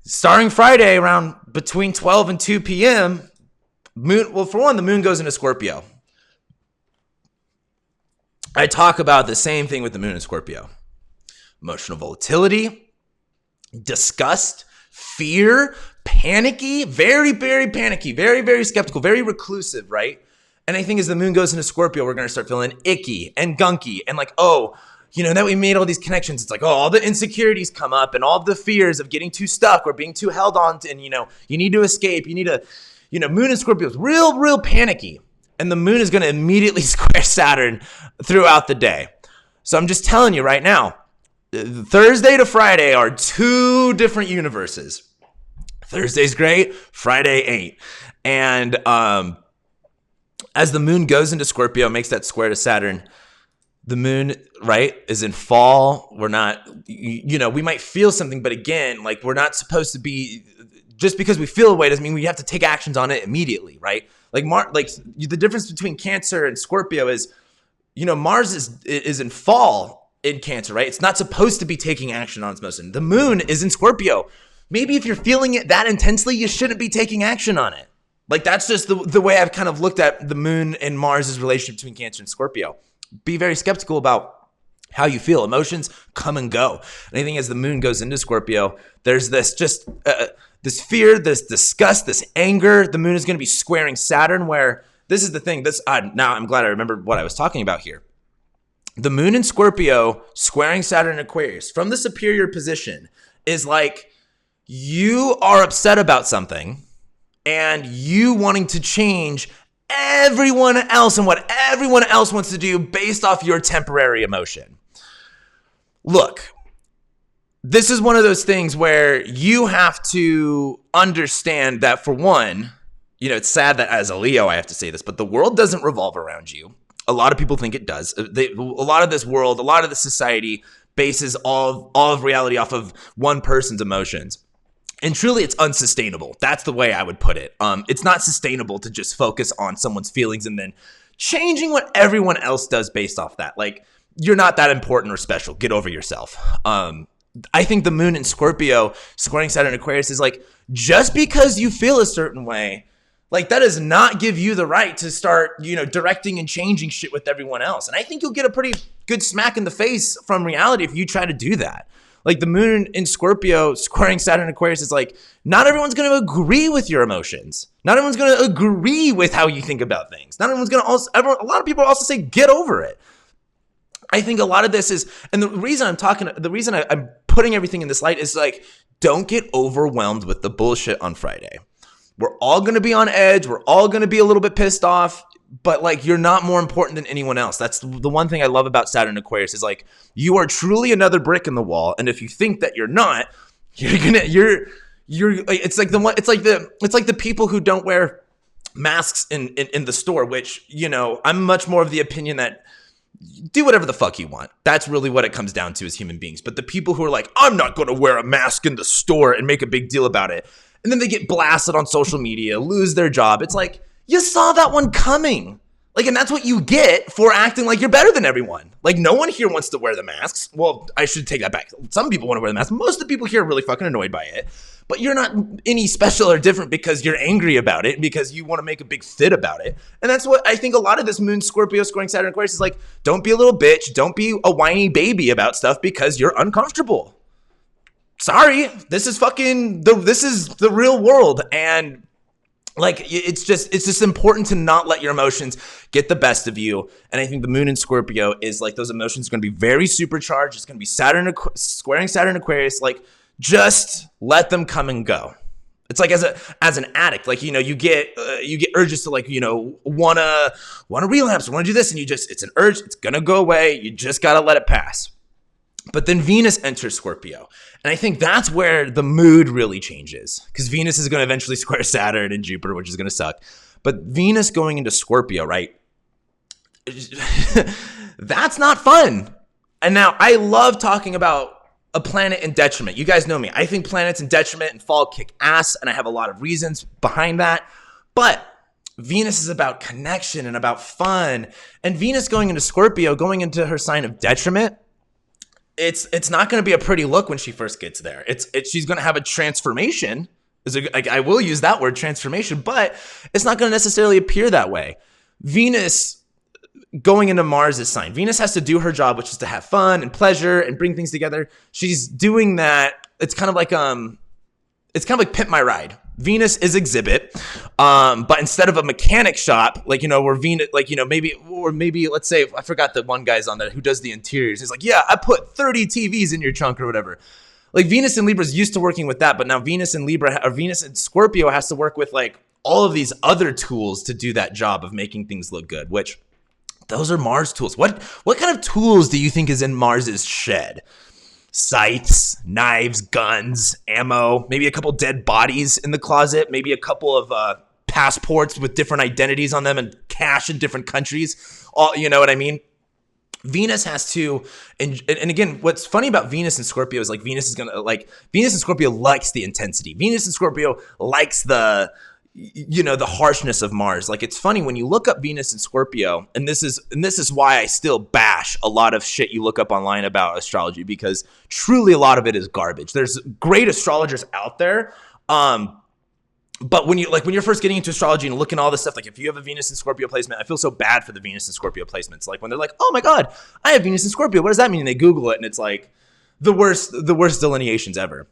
starting Friday around between 12 and 2 p.m., for one, the moon goes into Scorpio. I talk about the same thing with the moon in Scorpio. Emotional volatility, disgust, fear, panicky, very, very panicky, very, very skeptical, very reclusive, right? And I think as the moon goes into Scorpio, we're going to start feeling icky and gunky and like, that we made all these connections. It's like, all the insecurities come up and all the fears of getting too stuck or being too held on to, and, you need to escape. You need to, moon in Scorpio is real, real panicky. And the moon is going to immediately square Saturn throughout the day. So I'm just telling you right now, Thursday to Friday are 2 different universes. Thursday's great, Friday ain't. And as the moon goes into Scorpio, makes that square to Saturn, the moon, right, is in fall. We're not, we might feel something, but again, like we're not supposed to be, just because we feel a way doesn't mean we have to take actions on it immediately, right? Like the difference between Cancer and Scorpio is, Mars is in fall in Cancer, right? It's not supposed to be taking action on its motion. The moon is in Scorpio. Maybe if you're feeling it that intensely, you shouldn't be taking action on it. Like that's just the way I've kind of looked at the moon and Mars' relationship between Cancer and Scorpio. Be very skeptical about how you feel. Emotions come and go. And I think as the moon goes into Scorpio, there's this just this fear, this disgust, this anger. The moon is going to be squaring Saturn, where this is the thing. Now I'm glad I remembered what I was talking about here. The moon in Scorpio squaring Saturn in Aquarius from the superior position is like you are upset about something and you wanting to change everyone else and what everyone else wants to do based off your temporary emotion. Look, this is one of those things where you have to understand that, for one, it's sad that as a Leo I have to say this, but the world doesn't revolve around you. A lot of people think it does. A lot of this world, a lot of the society bases all of reality off of one person's emotions. And truly, it's unsustainable. That's the way I would put it. It's not sustainable to just focus on someone's feelings and then changing what everyone else does based off that. Like, you're not that important or special. Get over yourself. I think the moon in Scorpio squaring Saturn in Aquarius is like, just because you feel a certain way, like, that does not give you the right to start, directing and changing shit with everyone else. And I think you'll get a pretty good smack in the face from reality if you try to do that. Like, the moon in Scorpio squaring Saturn in Aquarius is like, not everyone's going to agree with your emotions. Not everyone's going to agree with how you think about things. Not everyone's going to a lot of people also say, get over it. I think a lot of this is, and the reason I'm putting everything in this light is like, don't get overwhelmed with the bullshit on Friday. We're all going to be on edge. We're all going to be a little bit pissed off, but like, you're not more important than anyone else. That's the one thing I love about Saturn Aquarius is like, you are truly another brick in the wall. And if you think that you're not, it's like the people who don't wear masks in the store, which, I'm much more of the opinion that do whatever the fuck you want. That's really what it comes down to as human beings. But the people who are like, I'm not going to wear a mask in the store and make a big deal about it, and then they get blasted on social media, lose their job. It's like, you saw that one coming. Like, and that's what you get for acting like you're better than everyone. Like, no one here wants to wear the masks. Well, I should take that back. Some people want to wear the mask. Most of the people here are really fucking annoyed by it. But you're not any special or different because you're angry about it, because you want to make a big fit about it. And that's what I think a lot of this moon Scorpio squaring Saturn Aquarius is like, don't be a little bitch. Don't be a whiny baby about stuff because you're uncomfortable. Sorry, this is the real world. And like, it's just important to not let your emotions get the best of you. And I think the moon in Scorpio is like, those emotions are going to be very supercharged. It's going to be squaring Saturn Aquarius. Like, just let them come and go. It's like as an addict, like, you get urges to, like, want to relapse, want to do this. And it's an urge. It's going to go away. You just got to let it pass. But then Venus enters Scorpio. And I think that's where the mood really changes, because Venus is going to eventually square Saturn and Jupiter, which is going to suck. But Venus going into Scorpio, right? That's not fun. And now I love talking about a planet in detriment. You guys know me. I think planets in detriment and fall kick ass, and I have a lot of reasons behind that. But Venus is about connection and about fun. And Venus going into Scorpio, going into her sign of detriment, it's not going to be a pretty look when she first gets there. She's going to have a transformation. I will use that word, transformation, but it's not going to necessarily appear that way. Venus going into Mars's sign. Venus has to do her job, which is to have fun and pleasure and bring things together. She's doing that. It's kind of like Pimp My Ride. Venus is exhibit, but instead of a mechanic shop, like, where Venus, like, maybe let's say, I forgot the one guy's on there who does the interiors. He's like, yeah, I put 30 TVs in your trunk or whatever. Like, Venus and Libra is used to working with that, but now Venus and Scorpio has to work with like all of these other tools to do that job of making things look good, which those are Mars tools. What kind of tools do you think is in Mars's shed? Scythes, knives, guns, ammo, maybe a couple dead bodies in the closet, maybe a couple of passports with different identities on them and cash in different countries. All, you know what I mean? Venus has to, and again, what's funny about Venus and Scorpio is like Venus and Scorpio likes the intensity. Venus and Scorpio likes the harshness of Mars. Like, it's funny when you look up Venus and Scorpio, and this is why I still bash a lot of shit you look up online about astrology, because truly a lot of it is garbage. There's great astrologers out there, But when you're first getting into astrology and looking at all this stuff, like if you have a Venus in Scorpio placement, I feel so bad for the Venus and Scorpio placements. Like when they're like, oh my God, I have Venus in Scorpio. What does that mean? And they Google it and it's like the worst delineations ever.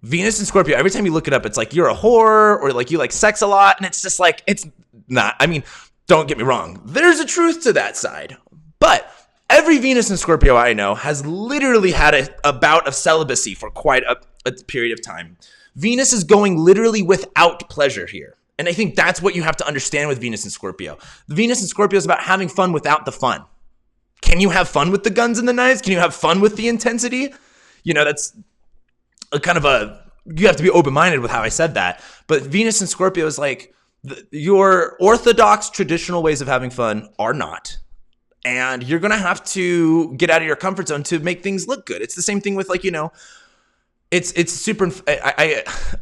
Venus in Scorpio, every time you look it up, it's like you're a whore or like you like sex a lot. And it's just like, it's not, I mean, don't get me wrong. There's a truth to that side. But every Venus in Scorpio I know has literally had a bout of celibacy for quite a period of time. Venus is going literally without pleasure here. And I think that's what you have to understand with Venus in Scorpio. The Venus in Scorpio is about having fun without the fun. Can you have fun with the guns and the knives? Can you have fun with the intensity? You know, that's a kind of you have to be open-minded with how I said that. But Venus in Scorpio is like, your orthodox traditional ways of having fun are not. And you're going to have to get out of your comfort zone to make things look good. It's the same thing with like, you know, it's super,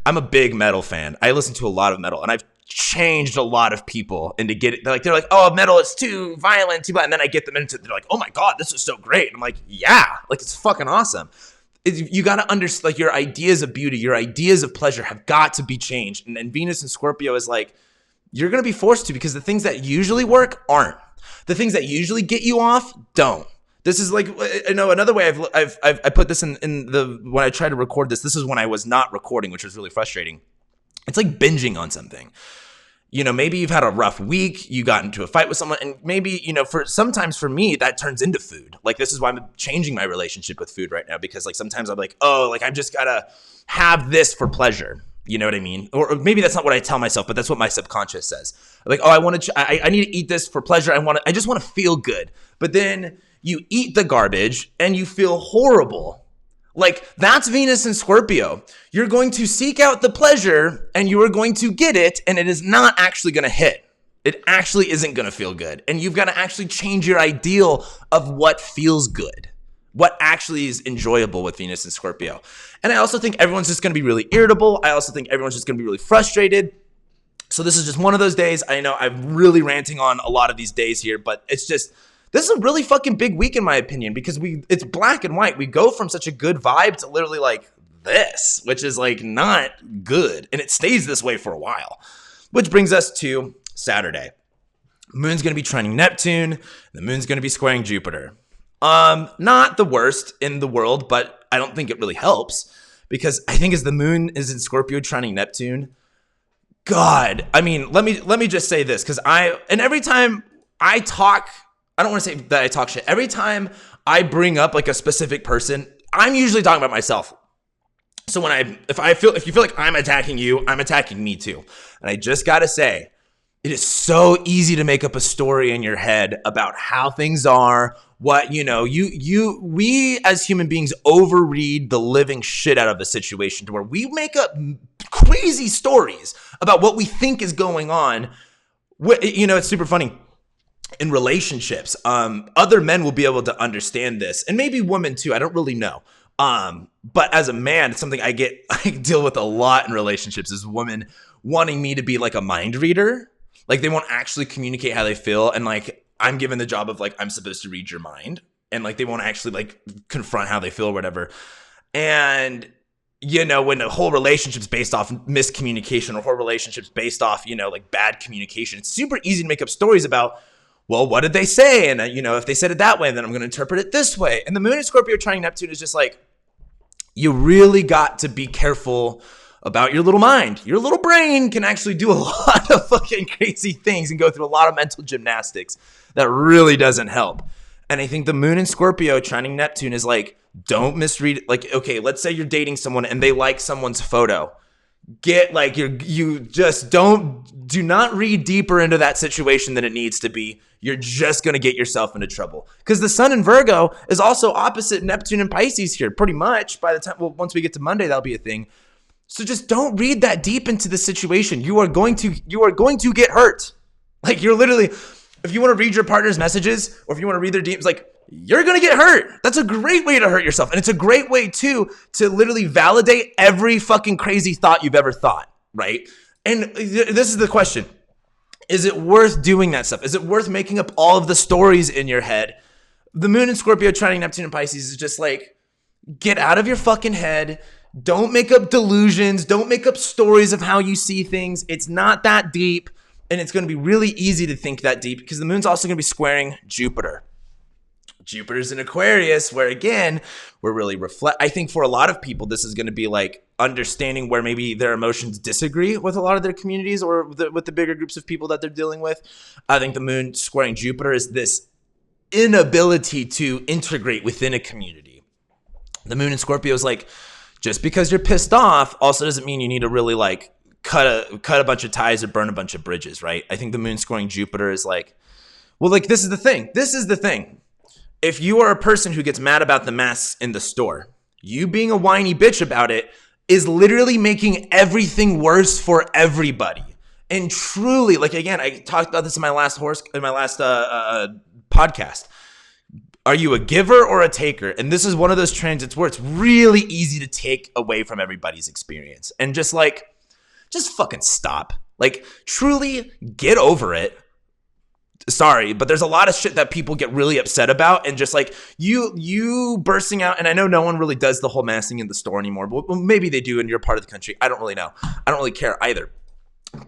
I'm a big metal fan. I listen to a lot of metal and I've changed a lot of people into they're like, oh, metal is too violent, too bad. And then I get them into, they're like, oh my God, this is so great. And I'm like, yeah, like it's fucking awesome. You got to understand, like your ideas of beauty, your ideas of pleasure have got to be changed. And Venus and Scorpio is like, you're going to be forced to, because the things that usually work aren't. The things that usually get you off don't. This is like, you know, another way I put this in when I try to record this is when I was not recording, which was really frustrating. It's like binging on something. You know, maybe you've had a rough week, you got into a fight with someone, and maybe, you know, sometimes for me, that turns into food. Like, this is why I'm changing my relationship with food right now, because like sometimes I'm like, oh, like I've just got to have this for pleasure. You know what I mean? Or maybe that's not what I tell myself, but that's what my subconscious says. Like, oh, I need to eat this for pleasure. I just want to feel good. But then you eat the garbage and you feel horrible. Like, that's Venus and Scorpio. You're going to seek out the pleasure and you are going to get it, and it is not actually going to hit. It actually isn't going to feel good. And you've got to actually change your ideal of what feels good, what actually is enjoyable with Venus and Scorpio. And I also think everyone's just going to be really irritable. I also think everyone's just going to be really frustrated. So this is just one of those days. I know I'm really ranting on a lot of these days here, but it's just, this is a really fucking big week in my opinion, because it's black and white. We go from such a good vibe to literally like this, which is like not good. And it stays this way for a while, which brings us to Saturday. Moon's going to be trining Neptune. The moon's going to be squaring Jupiter. Not the worst in the world, but I don't think it really helps, because I think as the moon is in Scorpio trining Neptune, God, I mean, let me just say this, because every time I talk, I don't want to say that I talk shit. Every time I bring up like a specific person, I'm usually talking about myself. So if you feel like I'm attacking you, I'm attacking me too. And I just got to say, it is so easy to make up a story in your head about how things are, what, you know, we as human beings overread the living shit out of the situation to where we make up crazy stories about what we think is going on. You know, it's super funny. In relationships, other men will be able to understand this, and maybe women too. I don't really know. But as a man, it's something I deal with a lot in relationships, is women wanting me to be like a mind reader. Like, they won't actually communicate how they feel. And like, I'm given the job of like, I'm supposed to read your mind, and like, they won't actually like confront how they feel or whatever. And, you know, when a whole relationship's based off miscommunication, or whole relationship's based off, you know, like bad communication, it's super easy to make up stories about, well, what did they say? And, you know, if they said it that way, then I'm going to interpret it this way. And the moon in Scorpio trining Neptune is just like, you really got to be careful about your little mind. Your little brain can actually do a lot of fucking crazy things and go through a lot of mental gymnastics that really doesn't help. And I think the moon in Scorpio trining Neptune is like, don't misread. Like, okay, let's say you're dating someone and they like someone's photo. Get like, you just do not read deeper into that situation than it needs to be. You're just going to get yourself into trouble, because the sun in Virgo is also opposite Neptune and Pisces here pretty much. By the time, well, once we get to Monday, that'll be a thing. So just don't read that deep into the situation. You are going to get hurt. Like, you're literally, if you want to read your partner's messages, or if you want to read their DMs, like, you're going to get hurt. That's a great way to hurt yourself. And it's a great way too to literally validate every fucking crazy thought you've ever thought, right? And this is the question. Is it worth doing that stuff? Is it worth making up all of the stories in your head? The moon in Scorpio trining Neptune and Pisces is just like, get out of your fucking head. Don't make up delusions. Don't make up stories of how you see things. It's not that deep, and it's going to be really easy to think that deep because the moon's also going to be squaring Jupiter. Jupiter's in Aquarius, where again, we're really I think for a lot of people, this is going to be like understanding where maybe their emotions disagree with a lot of their communities or with the bigger groups of people that they're dealing with. I think the moon squaring Jupiter is this inability to integrate within a community. The moon in Scorpio is like, just because you're pissed off also doesn't mean you need to really like cut a bunch of ties or burn a bunch of bridges, right? I think the moon squaring Jupiter is like, well, like this is the thing. If you are a person who gets mad about the masks in the store, you being a whiny bitch about it is literally making everything worse for everybody. And truly, like again, I talked about this in my last podcast. Are you a giver or a taker? And this is one of those transits where it's really easy to take away from everybody's experience and just fucking stop. Like truly get over it. Sorry, but there's a lot of shit that people get really upset about, and just like you bursting out. And I know no one really does the whole masking in the store anymore, but maybe they do in your part of the country. I don't really know. I don't really care either.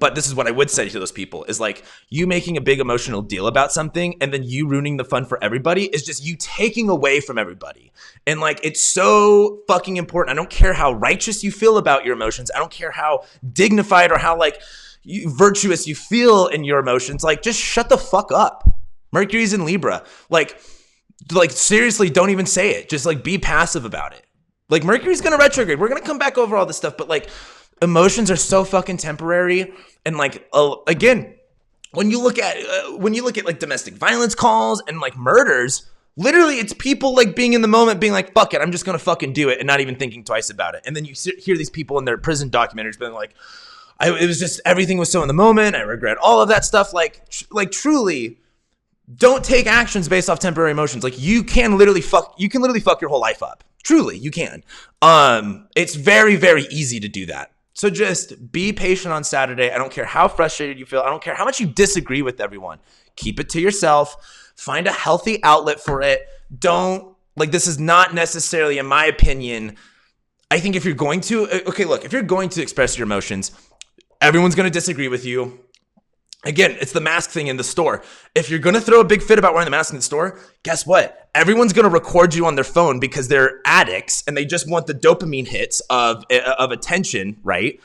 But this is what I would say to those people is like you making a big emotional deal about something and then you ruining the fun for everybody is just you taking away from everybody. And like, it's so fucking important. I don't care how righteous you feel about your emotions. I don't care how dignified or how like virtuous you feel in your emotions. Like, just shut the fuck up. Mercury's in Libra. Like seriously, don't even say it. Just like be passive about it. Like Mercury's going to retrograde. We're going to come back over all this stuff, but like, emotions are so fucking temporary. And like, again, when you look at like domestic violence calls and like murders, literally it's people like being in the moment being like, fuck it, I'm just going to fucking do it and not even thinking twice about it. And then you hear these people in their prison documentaries being like, it was just, everything was so in the moment. I regret all of that stuff. Like truly don't take actions based off temporary emotions. Like you can literally fuck your whole life up. Truly, you can. It's very, very easy to do that. So just be patient on Saturday. I don't care how frustrated you feel. I don't care how much you disagree with everyone. Keep it to yourself. Find a healthy outlet for it. This is not necessarily, in my opinion, I think if you're going to express your emotions, everyone's going to disagree with you. Again, it's the mask thing in the store. If you're going to throw a big fit about wearing the mask in the store, guess what? Everyone's going to record you on their phone because they're addicts and they just want the dopamine hits of attention, right?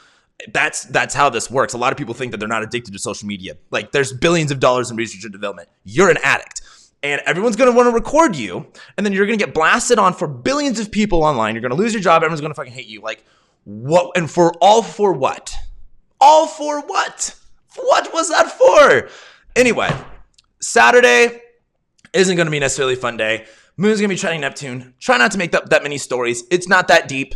That's how this works. A lot of people think that they're not addicted to social media. Like there's billions of dollars in research and development. You're an addict. And everyone's going to want to record you. And then you're going to get blasted on for billions of people online. You're going to lose your job. Everyone's going to fucking hate you. Like what? And for what? All for what? What was that for? Anyway, Saturday isn't going to be necessarily a fun day. Moon's going to be trining Neptune. Try not to make that many stories. It's not that deep.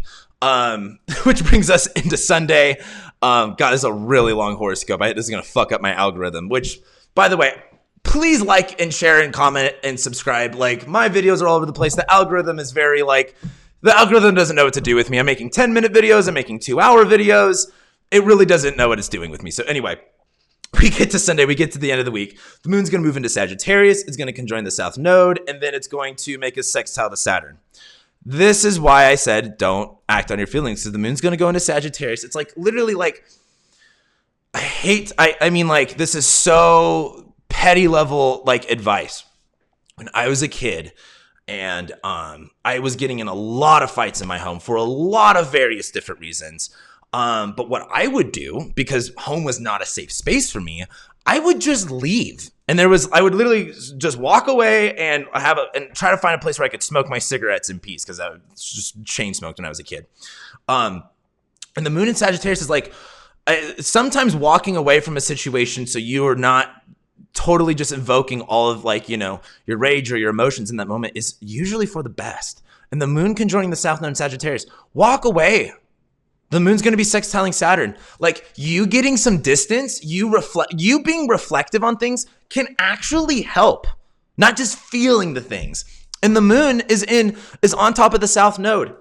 Which brings us into Sunday. God, this is a really long horoscope. This is going to fuck up my algorithm, which, by the way, please like and share and comment and subscribe. Like, my videos are all over the place. The algorithm is the algorithm doesn't know what to do with me. I'm making 10-minute videos. I'm making 2-hour videos. It really doesn't know what it's doing with me. So anyway, we get to Sunday, we get to the end of the week. The moon's going to move into Sagittarius. It's going to conjoin the South Node, and then it's going to make a sextile to Saturn. This is why I said don't act on your feelings, because the moon's going to go into Sagittarius. It's like literally like, I mean like this is so petty level like advice. When I was a kid and I was getting in a lot of fights in my home for a lot of various different reasons. But what I would do, because home was not a safe space for me, I would just leave. And I would literally just walk away and try to find a place where I could smoke my cigarettes in peace, because I was just chain smoked when I was a kid. And the moon in Sagittarius is like, sometimes walking away from a situation so you are not totally just invoking all of like, your rage or your emotions in that moment is usually for the best. And the moon conjoining the South Node in Sagittarius, walk away. The moon's going to be sextiling Saturn. Like you getting some distance, you being reflective on things can actually help, not just feeling the things. And the moon is on top of the South Node.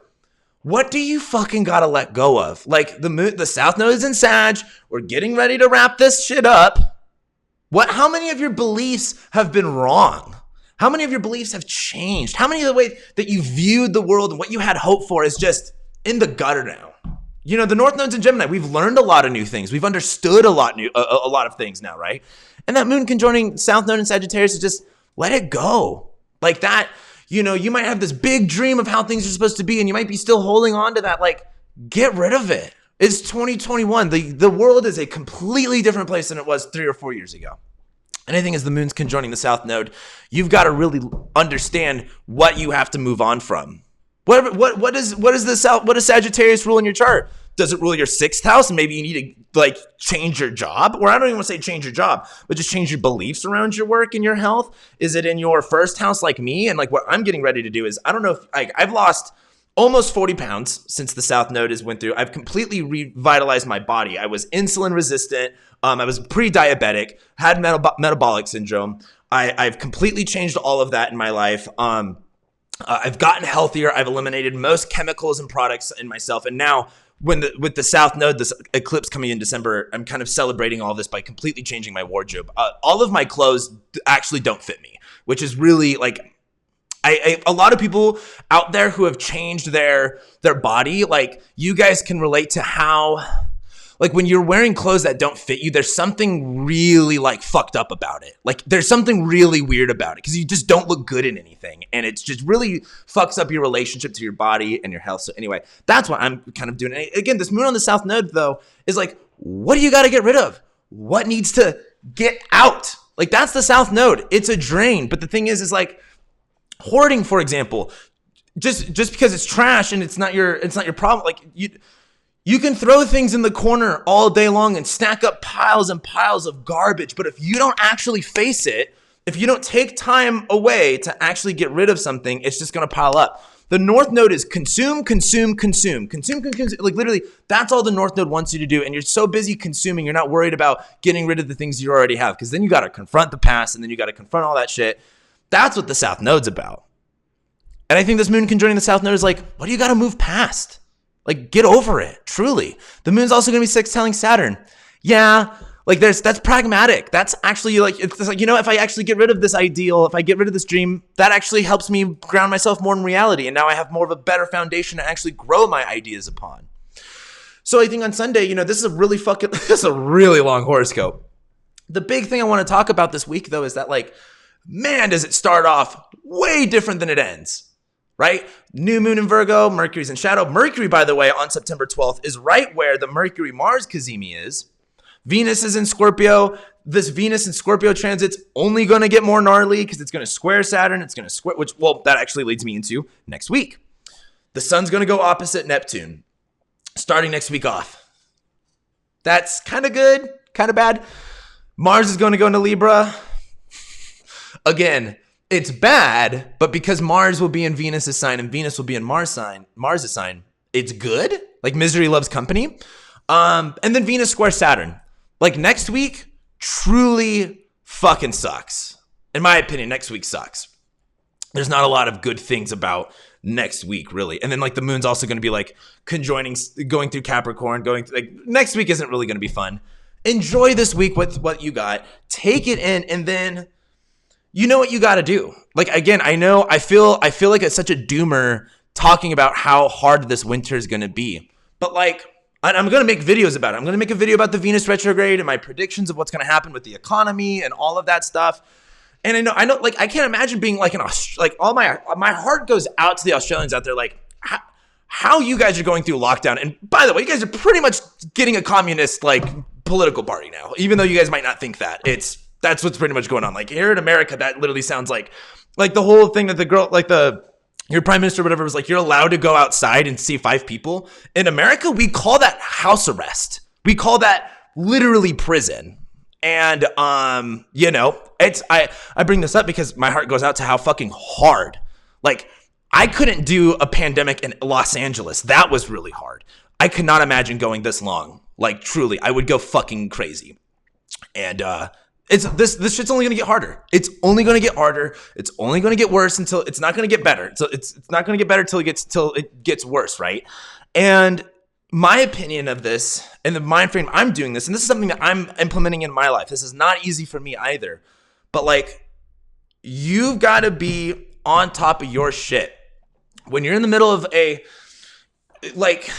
What do you fucking got to let go of? Like the South Node is in Sag. We're getting ready to wrap this shit up. How many of your beliefs have been wrong? How many of your beliefs have changed? How many of the way that you viewed the world and what you had hope for is just in the gutter now. You know, the North Node's in Gemini. We've learned a lot of new things. We've understood a lot of things now, right? And that moon conjoining South Node in Sagittarius is just let it go. Like that, you know, you might have this big dream of how things are supposed to be, and you might be still holding on to that. Like, get rid of it. It's 2021. The world is a completely different place than it was 3 or 4 years ago. And I think as the moon's conjoining the South Node, you've got to really understand what you have to move on from. What does Sagittarius rule in your chart? Does it rule your 6th house and maybe you need to like change your job? Or I don't even want to say change your job, but just change your beliefs around your work and your health. Is it in your 1st house like me? And like what I'm getting ready to do is, I don't know if I've lost almost 40 pounds since the South Node has went through. I've completely revitalized my body. I was insulin resistant. I was pre-diabetic, had metabolic syndrome. I've completely changed all of that in my life. I've gotten healthier. I've eliminated most chemicals and products in myself. And now with the South Node, this eclipse coming in December, I'm kind of celebrating all this by completely changing my wardrobe. All of my clothes actually don't fit me, which is really like, a lot of people out there who have changed their body, like you guys can relate to how, like when you're wearing clothes that don't fit you, there's something really like fucked up about it. Like there's something really weird about it because you just don't look good in anything. And it's just really fucks up your relationship to your body and your health. So anyway, that's what I'm kind of doing. And again, this moon on the South Node though is like, what do you got to get rid of? What needs to get out? Like that's the South Node. It's a drain. But the thing is like hoarding, for example, just because it's trash and it's not your problem. Like you can throw things in the corner all day long and stack up piles and piles of garbage. But if you don't actually face it, if you don't take time away to actually get rid of something, it's just going to pile up. The North Node is consume. Like literally, that's all the North Node wants you to do. And you're so busy consuming, you're not worried about getting rid of the things you already have. Because then you got to confront the past and then you got to confront all that shit. That's what the South Node's about. And I think this moon conjoining the South Node is like, what do you got to move past? Like, get over it, truly. The moon's also going to be sextiling Saturn. Yeah, like that's pragmatic. That's actually like, it's like, you know, if I actually get rid of this ideal, if I get rid of this dream, that actually helps me ground myself more in reality. And now I have more of a better foundation to actually grow my ideas upon. So I think on Sunday, you know, this is a really long horoscope. The big thing I want to talk about this week though is that like, man, does it start off way different than it ends. Right? New moon in Virgo, Mercury's in shadow. Mercury, by the way, on September 12th is right where the Mercury-Mars cazimi is. Venus is in Scorpio. This Venus and Scorpio transit's only going to get more gnarly because it's going to square Saturn. It's going to square, that actually leads me into next week. The sun's going to go opposite Neptune starting next week off. That's kind of good, kind of bad. Mars is going to go into Libra. Again, it's bad, but because Mars will be in Venus's sign and Venus will be in Mars's sign, it's good. Like misery loves company. And then Venus squares Saturn. Like next week, truly fucking sucks. In my opinion, next week sucks. There's not a lot of good things about next week, really. And then like the moon's also going to be like conjoining, going through Capricorn, like next week isn't really going to be fun. Enjoy this week with what you got. Take it in and then you know what you got to do. Like, again, I feel like it's such a doomer talking about how hard this winter is going to be. But like, I'm going to make videos about it. I'm going to make a video about the Venus retrograde and my predictions of what's going to happen with the economy and all of that stuff. And I know, like, I can't imagine being like all my heart goes out to the Australians out there. Like how you guys are going through lockdown. And by the way, you guys are pretty much getting a communist, like political party now, even though you guys might not think that. That's what's pretty much going on. Like here in America, that literally sounds like the whole thing that the girl, like your prime minister or whatever was like, you're allowed to go outside and see 5 people. In America, we call that house arrest. We call that literally prison. And, you know, I bring this up because my heart goes out to how fucking hard, like I couldn't do a pandemic in Los Angeles. That was really hard. I could not imagine going this long. Like truly, I would go fucking crazy. And, this shit's only going to get harder. It's only going to get harder. It's only going to get worse until it's not going to get better. So it's not going to get better till it gets worse, right? And my opinion of this and the mind frame I'm doing this, and this is something that I'm implementing in my life. This is not easy for me either. But like, you've got to be on top of your shit. When you're in the middle of like,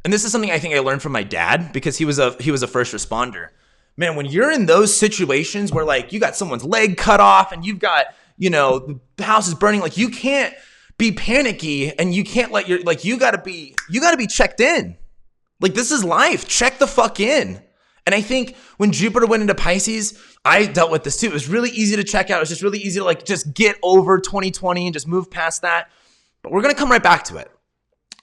and this is something I think I learned from my dad because he was a first responder. Man, when you're in those situations where like you got someone's leg cut off and you've got, the house is burning, like you can't be panicky and you can't let your, like, you gotta be checked in. Like, this is life. Check the fuck in. And I think when Jupiter went into Pisces, I dealt with this too. It was really easy to check out. It was just really easy to like just get over 2020 and just move past that. But we're going to come right back to it.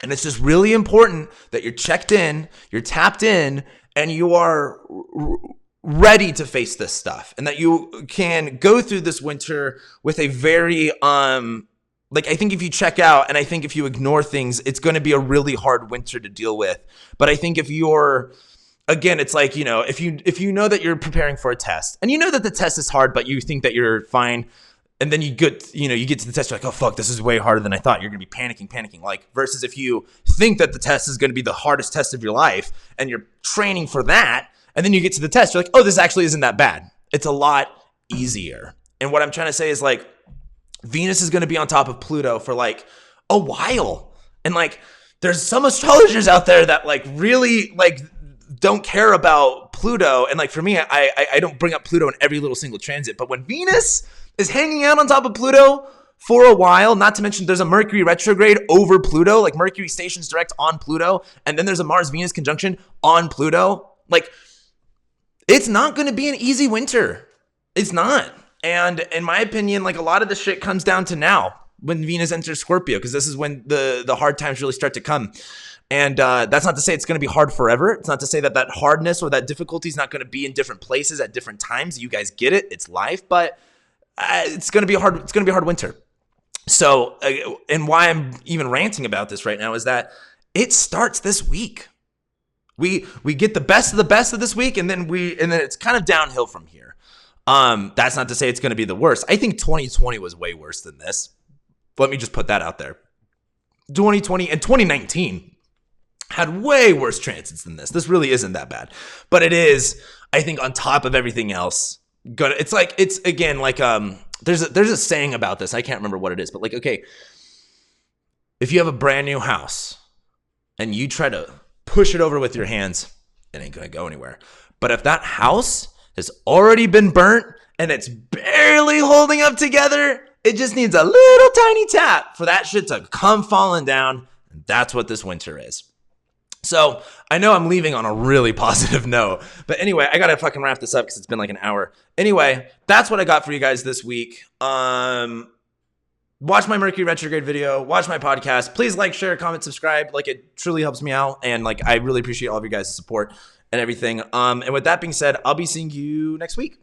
And it's just really important that you're checked in, you're tapped in, and you are ready to face this stuff. And that you can go through this winter with a very, like, I think if you check out and I think if you ignore things, it's going to be a really hard winter to deal with. But I think if you're, again, it's like, if you know that you're preparing for a test and you know that the test is hard, but you think that you're fine. And then you get to the test, you're like, oh, fuck, this is way harder than I thought. You're going to be panicking. Like, versus if you think that the test is going to be the hardest test of your life and you're training for that, and then you get to the test, you're like, oh, this actually isn't that bad. It's a lot easier. And what I'm trying to say is like, Venus is going to be on top of Pluto for like a while. And like, there's some astrologers out there that like really like don't care about Pluto. And like, for me, I don't bring up Pluto in every little single transit. But when Venus is hanging out on top of Pluto for a while, not to mention there's a Mercury retrograde over Pluto, like Mercury stations direct on Pluto, and then there's a Mars-Venus conjunction on Pluto. Like, it's not going to be an easy winter. It's not. And in my opinion, like, a lot of the shit comes down to now when Venus enters Scorpio, because this is when the hard times really start to come. And that's not to say it's going to be hard forever. It's not to say that hardness or that difficulty is not going to be in different places at different times. You guys get it. It's life. But it's going to be hard. It's going to be a hard winter. So, and why I'm even ranting about this right now is that it starts this week. We get the best of this week, and then it's kind of downhill from here. That's not to say it's going to be the worst. I think 2020 was way worse than this. Let me just put that out there. 2020 and 2019 had way worse transits than this. This really isn't that bad, but it is, I think, on top of everything else. Good. It's like, it's again, like, there's a saying about this. I can't remember what it is, but like, okay, if you have a brand new house and you try to push it over with your hands, it ain't going to go anywhere. But if that house has already been burnt and it's barely holding up together, it just needs a little tiny tap for that shit to come falling down. And that's what this winter is. So I know I'm leaving on a really positive note, but anyway, I got to fucking wrap this up because it's been like an hour. Anyway, that's what I got for you guys this week. Watch my Mercury retrograde video, watch my podcast. Please like, share, comment, subscribe. Like, it truly helps me out. And like, I really appreciate all of you guys' support and everything. And with that being said, I'll be seeing you next week.